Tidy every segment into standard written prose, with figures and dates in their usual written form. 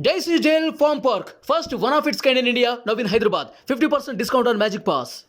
Daisy Jail Farm Park, first one of its kind in India, now in Hyderabad. 50% discount on Magic Pass.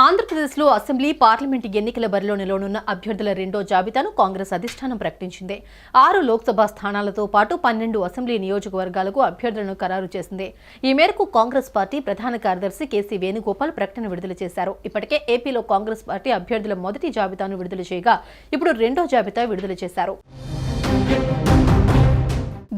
ఆంధ్రప్రదేశ్లో assembly parliament ఎన్నికల బరిలో నిలవనున్న అభ్యర్థుల రెండో జాబితాను కాంగ్రెస్ అధిష్టానం ప్రకటించింది. 6 లోక్సభ స్థానాలతో పాటు 12 అసెంబ్లీ నియోజకవర్గాలకు అభ్యర్థులను ఖరారు చేసింది. ఈ మేరకు కాంగ్రెస్ పార్టీ ప్రధాన కార్యదర్శి కేసీ వేణుగోపాల్ ప్రకటన విడుదల చేశారు. ఇప్పటికే ఏపీలో కాంగ్రెస్ పార్టీ అభ్యర్థుల మొదటి జాబితాను విడుదల చేయగా ఇప్పుడు రెండో జాబితా విడుదల చేశారు.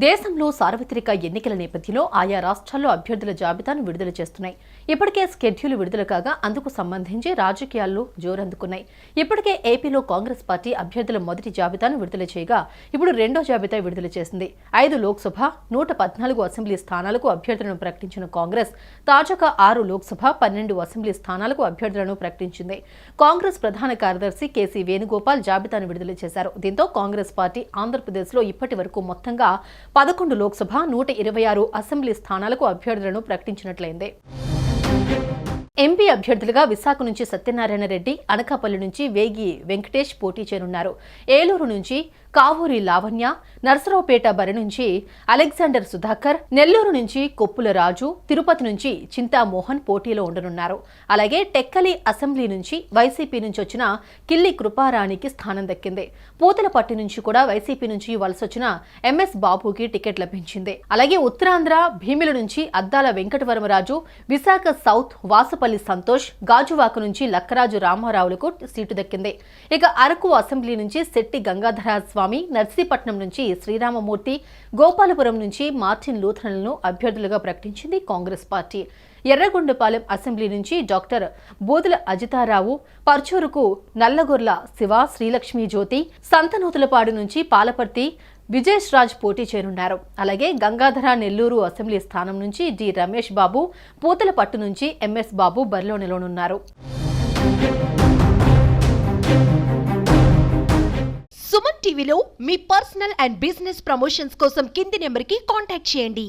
దేశంలో సార్వత్రిక ఎన్నికల నేపథ్యంలో ఆయా రాష్ట్రాల్లో అభ్యర్థుల జాబితాను విడుదల చేస్తున్నాయి. ఇప్పటికే స్కెడ్యూల్ విడుదల కాగా అందుకు సంబంధించి రాజకీయాల్లో జోరందుకున్నాయి. ఇప్పటికే ఏపీలో కాంగ్రెస్ పార్టీ అభ్యర్థుల మొదటి జాబితాను విడుదల చేయగా ఇప్పుడు రెండో జాబితా విడుదల చేసింది. 5 లోక్సభ 114 అసెంబ్లీ స్థానాలకు అభ్యర్థులను ప్రకటించిన కాంగ్రెస్ తాజాగా 6 లోక్సభ 12 అసెంబ్లీ స్థానాలకు అభ్యర్థులను ప్రకటించింది. కాంగ్రెస్ ప్రధాన కార్యదర్శి కేసీ వేణుగోపాల్ జాబితాను విడుదల చేశారు. దీంతో కాంగ్రెస్ పార్టీ ఆంధ్రప్రదేశ్లో ఇప్పటి వరకు మొత్తంగా 11 లోక్సభ 126 అసెంబ్లీ స్థానాలకు అభ్యర్థులను ప్రకటించినట్లయింది. ఎంపీ అభ్యర్థులుగా విశాఖ నుంచి సత్యనారాయణ రెడ్డి, అనకాపల్లి నుంచి వేగి వెంకటేష్ పోటీ చేయనున్నారు. ఏలూరు నుంచి కావూరి లావణ్య, నర్సరావుపేట బరి నుంచి అలెగ్జాండర్ సుధాకర్, నెల్లూరు నుంచి కొప్పుల రాజు, తిరుపతి నుంచి చింతామోహన్ పోటీలో ఉండనున్నారు. అలాగే టెక్కలి అసెంబ్లీ నుంచి వైసీపీ నుంచి వచ్చిన కిల్లి కృపారాణికి స్థానం దక్కింది. పూతలపట్టు నుంచి కూడా వైసీపీ నుంచి వలసొచ్చిన ఎంఎస్ బాబుకి టికెట్ లభించింది. అలాగే ఉత్తరాంధ్ర భీమిల నుంచి అద్దాల వెంకటవరమరాజు, విశాఖ సౌత్ వాసుపల్లి సంతోష్, గాజువాక నుంచి లక్కరాజు రామారావులకు సీటు దక్కింది. ఇక అరకు అసెంబ్లీ నుంచి శెట్టి గంగాధర స్వామి, నర్సీపట్నం నుంచి శ్రీరామమూర్తి, గోపాలపురం నుంచి మార్టిన్ లూథరన్లను అభ్యర్థులుగా ప్రకటించింది కాంగ్రెస్ పార్టీ. ఎర్రగొండపాలెం అసెంబ్లీ నుంచి డాక్టర్ బోదుల అజితారావు, పర్చూరుకు నల్లగొర్ల శివ, శ్రీలక్ష్మి జ్యోతి, సంతనూతులపాడు నుంచి పాలపర్తి విజేష్ రాజ్ పోటీ చేయనున్నారు. అలాగే గంగాధర నెల్లూరు అసెంబ్లీ స్థానం నుంచి డి రమేష్ బాబు, పూతలపట్టు నుంచి ఎంఎస్ బాబు బరిలో నిలవనున్నారు. సుమన్ టీవీలో మీ పర్సనల్ అండ్ బిజినెస్ ప్రమోషన్స్ కోసం కింది నెంబర్కి కాంటాక్ట్ చేయండి.